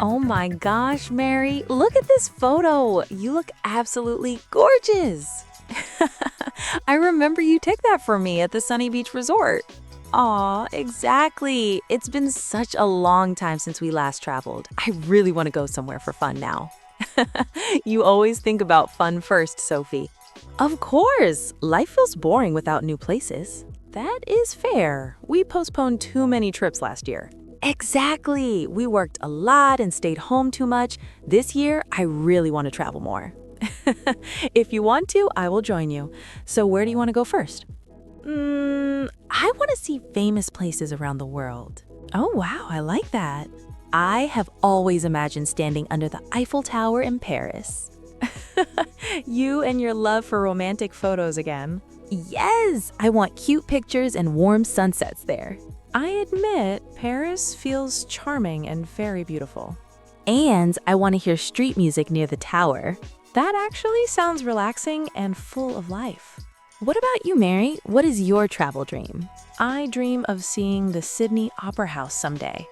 Oh my gosh, Mary, look at this photo. You look absolutely gorgeous. I remember you took that for me at the Sunny Beach Resort. Aw, exactly. It's been such a long time since we last traveled. I really want to go somewhere for fun now. You always think about fun first, Sophie. Of course, life feels boring without new places. That is fair. We postponed too many trips last year. Exactly. We worked a lot and stayed home too much. This year, I really want to travel more. If you want to, I will join you. So where do you want to go first? I want to see famous places around the world. Oh, wow, I like that. I have always imagined standing under the Eiffel Tower in Paris. You and your love for romantic photos again. Yes, I want cute pictures and warm sunsets there. I admit, Paris feels charming and very beautiful. And I want to hear street music near the tower. That actually sounds relaxing and full of life. What about you, Mary? What is your travel dream? I dream of seeing the Sydney Opera House someday.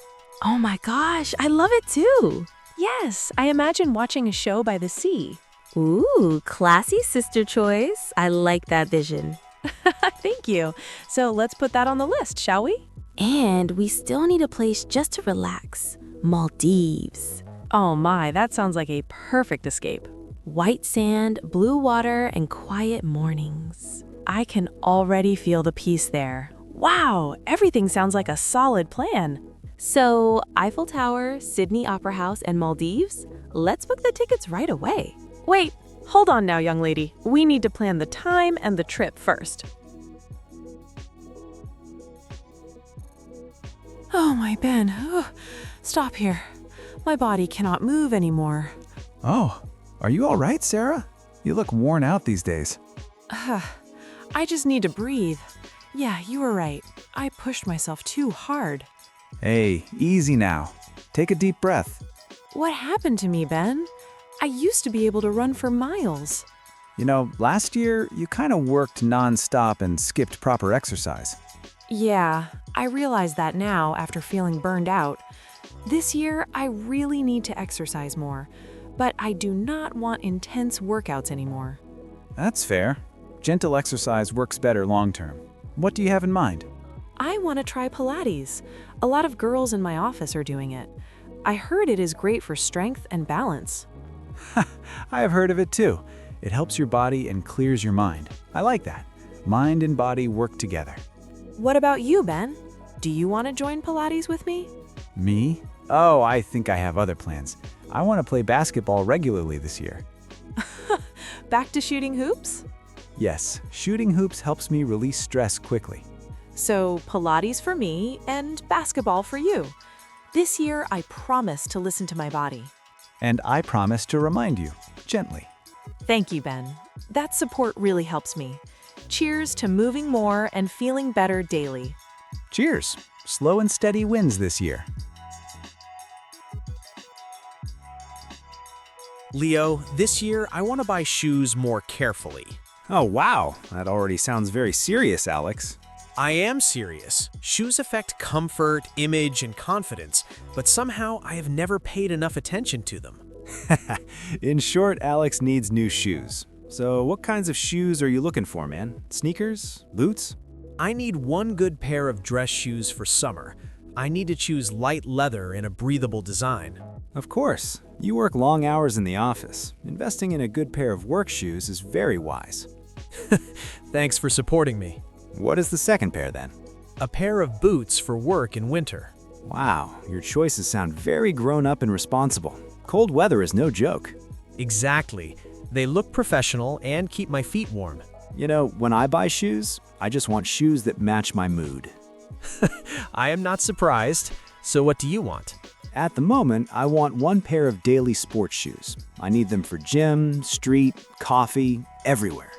Oh my gosh, I love it too. Yes, I imagine watching a show by the sea. Ooh, classy sister choice. I like that vision. Thank you. So let's put that on the list, shall we? And we still need a place just to relax. Maldives. Oh my, that sounds like a perfect escape. White sand, blue water, and quiet mornings. I can already feel the peace there. Wow, everything sounds like a solid plan. So, Eiffel Tower, Sydney Opera House, and Maldives? Let's book the tickets right away. Wait, hold on now, young lady. We need to plan the time and the trip first. Oh, my Ben. Stop here. My body cannot move anymore. Oh, are you all right, Sarah? You look worn out these days. I just need to breathe. Yeah, you were right. I pushed myself too hard. Hey, easy now. Take a deep breath. What happened to me, Ben? I used to be able to run for miles. You know, last year, you kind of worked nonstop and skipped proper exercise. Yeah, I realize that now after feeling burned out. This year, I really need to exercise more, but I do not want intense workouts anymore. That's fair. Gentle exercise works better long term. What do you have in mind? I want to try Pilates. A lot of girls in my office are doing it. I heard it is great for strength and balance. I have heard of it too. It helps your body and clears your mind. I like that. Mind and body work together. What about you, Ben? Do you want to join Pilates with me? Me? Oh, I think I have other plans. I want to play basketball regularly this year. Back to shooting hoops? Yes, shooting hoops helps me release stress quickly. So Pilates for me and basketball for you. This year, I promise to listen to my body. And I promise to remind you, gently. Thank you, Ben. That support really helps me. Cheers to moving more and feeling better daily. Cheers! Slow and steady wins this year. Leo, this year I want to buy shoes more carefully. Oh, wow. That already sounds very serious, Alex. I am serious. Shoes affect comfort, image, and confidence, but somehow I have never paid enough attention to them. In short, Alex needs new shoes. So what kinds of shoes are you looking for, man? Sneakers? Boots? I need one good pair of dress shoes for summer. I need to choose light leather in a breathable design. Of course. You work long hours in the office. Investing in a good pair of work shoes is very wise. Thanks for supporting me. What is the second pair then? A pair of boots for work in winter. Wow, your choices sound very grown up and responsible. Cold weather is no joke. Exactly. They look professional and keep my feet warm. You know, when I buy shoes, I just want shoes that match my mood. I am not surprised. So what do you want? At the moment, I want one pair of daily sports shoes. I need them for gym, street, coffee, everywhere.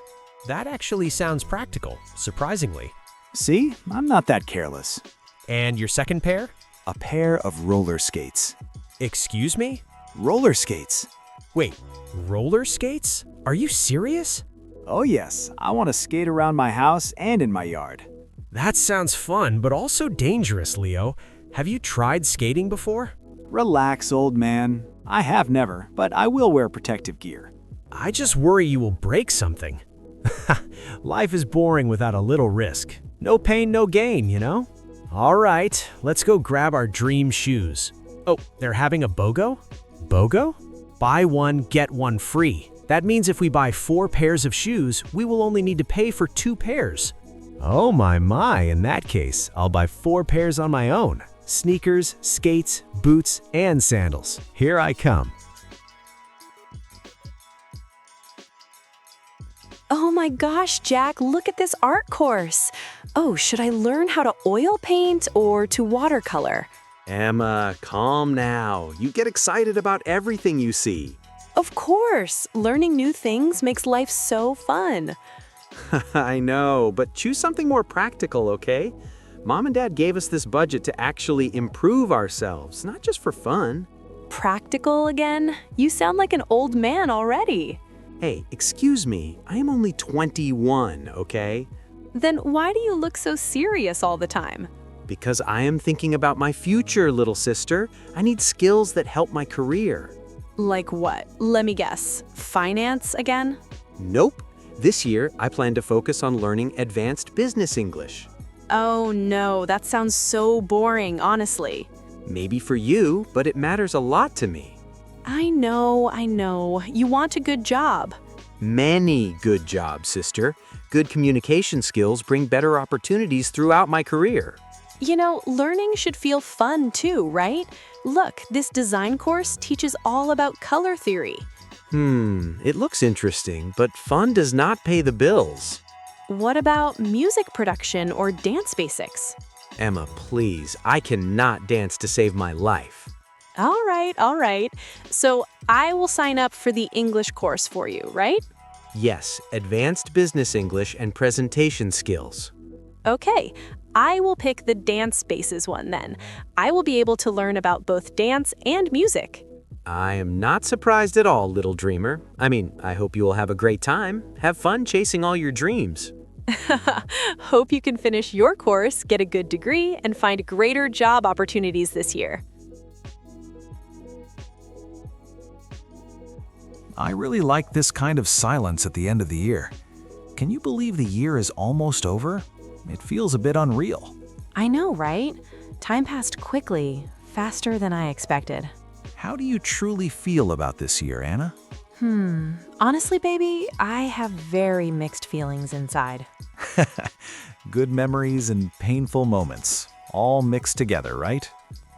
That actually sounds practical, surprisingly. See, I'm not that careless. And your second pair? A pair of roller skates. Excuse me? Roller skates? Wait, roller skates? Are you serious? Oh yes, I want to skate around my house and in my yard. That sounds fun, but also dangerous, Leo. Have you tried skating before? Relax, old man. I have never, but I will wear protective gear. I just worry you will break something. Life is boring without a little risk. No pain, no gain, you know? All right, let's go grab our dream shoes. Oh, they're having a BOGO? BOGO? Buy one, get one free. That means if we buy 4 pairs of shoes, we will only need to pay for 2 pairs. Oh my, in that case, I'll buy 4 pairs on my own. Sneakers, skates, boots, and sandals. Here I come. Oh my gosh, Jack, look at this art course. Oh, should I learn how to oil paint or to watercolor? Emma, calm now. You get excited about everything you see. Of course, learning new things makes life so fun. I know, but choose something more practical, okay? Mom and Dad gave us this budget to actually improve ourselves, not just for fun. Practical again? You sound like an old man already. Hey, excuse me, I am only 21, okay? Then why do you look so serious all the time? Because I am thinking about my future, little sister. I need skills that help my career. Like what? Let me guess. Finance again? Nope. This year, I plan to focus on learning advanced business English. Oh no, that sounds so boring, honestly. Maybe for you, but it matters a lot to me. I know. You want a good job. Many good jobs, sister. Good communication skills bring better opportunities throughout my career. You know, learning should feel fun too, right? Look, this design course teaches all about color theory. It looks interesting, but fun does not pay the bills. What about music production or dance basics? Emma, please, I cannot dance to save my life. All right. So I will sign up for the English course for you, right? Yes, advanced business English and presentation skills. Okay, I will pick the dance bases one then. I will be able to learn about both dance and music. I am not surprised at all, little dreamer. I hope you will have a great time. Have fun chasing all your dreams. Hope you can finish your course, get a good degree, and find greater job opportunities this year. I really like this kind of silence at the end of the year. Can you believe the year is almost over? It feels a bit unreal. I know, right? Time passed quickly, faster than I expected. How do you truly feel about this year, Anna? Honestly, baby, I have very mixed feelings inside. Good memories and painful moments, all mixed together, right?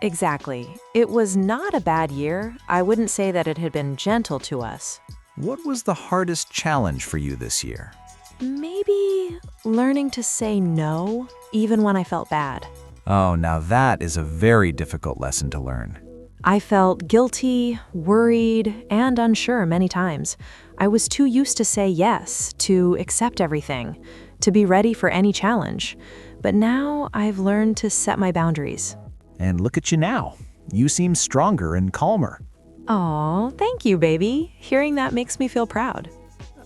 Exactly. It was not a bad year. I wouldn't say that it had been gentle to us. What was the hardest challenge for you this year? Maybe learning to say no, even when I felt bad. Oh, now that is a very difficult lesson to learn. I felt guilty, worried, and unsure many times. I was too used to say yes, to accept everything, to be ready for any challenge. But now I've learned to set my boundaries. And look at you now. You seem stronger and calmer. Aw, thank you, baby. Hearing that makes me feel proud.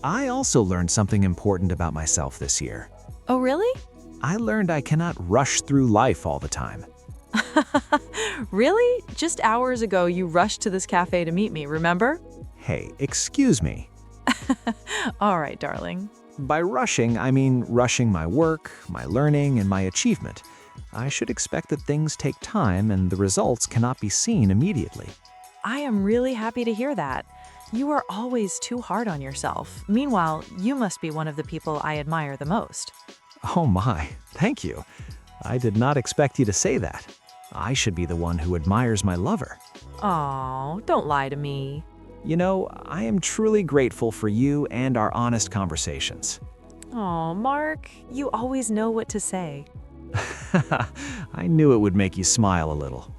I also learned something important about myself this year. Oh, really? I learned I cannot rush through life all the time. Really? Just hours ago, you rushed to this cafe to meet me, remember? Hey, excuse me. All right, darling. By rushing, I mean rushing my work, my learning, and my achievement. I should expect that things take time and the results cannot be seen immediately. I am really happy to hear that. You are always too hard on yourself. Meanwhile, you must be one of the people I admire the most. Oh my, thank you. I did not expect you to say that. I should be the one who admires my lover. Aw, don't lie to me. You know, I am truly grateful for you and our honest conversations. Aw, Mark, you always know what to say. I knew it would make you smile a little.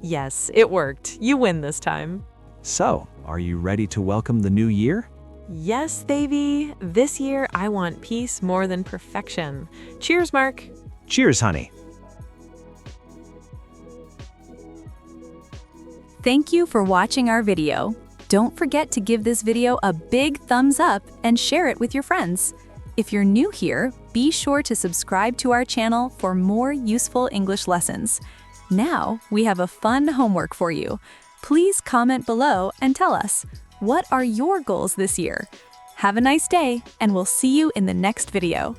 Yes, it worked. You win this time. So, are you ready to welcome the new year? Yes, baby. This year, I want peace more than perfection. Cheers, Mark. Cheers, honey. Thank you for watching our video. Don't forget to give this video a big thumbs up and share it with your friends. If you're new here, be sure to subscribe to our channel for more useful English lessons. Now, we have a fun homework for you. Please comment below and tell us, what are your goals this year? Have a nice day, and we'll see you in the next video.